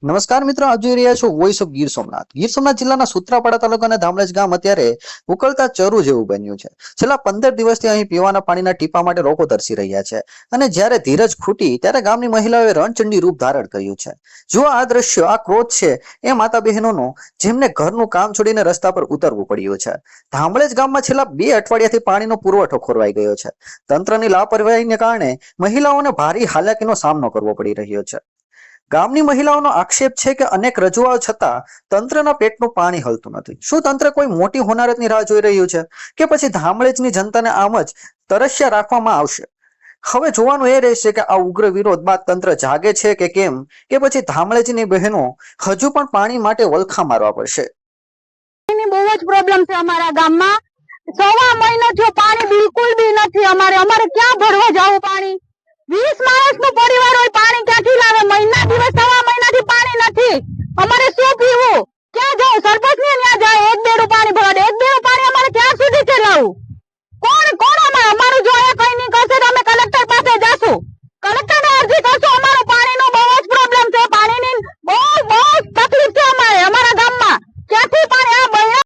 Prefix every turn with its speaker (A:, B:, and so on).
A: નમસ્કાર મિત્રો, આપ જોઈ રહ્યા છો વોઇસ ઓફ ગીર સોમનાથ. ગીર સોમનાથ જિલ્લાના સુત્રાપાડા તાલુકાના ધામળજ ગામ અત્યારે ઉકળતા ચરુ જેવું બન્યું છે. છેલ્લા 15 દિવસથી અહીં પીવાના પાણીના ટીપા માટે લોકો તરસી રહ્યા છે. અને જ્યારે ધીરજ ખૂટી ત્યારે ગામની મહિલાઓએ રણચંડી રૂપ ધારણ કર્યું છે. જુઓ આ દ્રશ્યો, આ ક્રોધ છે એ માતા બહેનોનો, જેમને ઘરનું કામ છોડીને રસ્તા પર ઉતરવું પડ્યું છે. ધામળજ ગામમાં છેલ્લા 2 અઠવાડિયાથી પાણીનો પુરવઠો ખોરવાઈ ગયો છે. તંત્રની લાપરવાહીને કારણે મહિલાઓને ભારે હાલાકીનો સામનો કરવો પડી રહ્યો છે. ગામની મહિલાઓનો આક્ષેપ છે કે અનેક રજૂઆત છતાં તંત્રના પેટનું પાણી હલતું નથી. શું તંત્ર કોઈ મોટી હોનારતની રાહ જોઈ રહ્યું છે કે પછી ધામળજની જનતાને આમ જ તરસ્યા રાખવામાં આવશે? હવે જોવાનું એ રહેશે કે આ ઉગ્ર વિરોધ બાદ તંત્ર જાગે છે કે કેમ, કે પછી ધામળજની બહેનો હજુ પણ પાણી માટે વલખા મારવા પડશે.
B: બહુ જ પ્રોબ્લેમ છે અમારા ગામમાં. સવા મહિનો થયો પાણી બિલકુલ બી નથી. અમારે ક્યાં ભરવા જાવું પાણી? 20 માણસનું પરિવાર હોય, પાણી ક્યાંથી લાવે? મહિના દિવસ સવા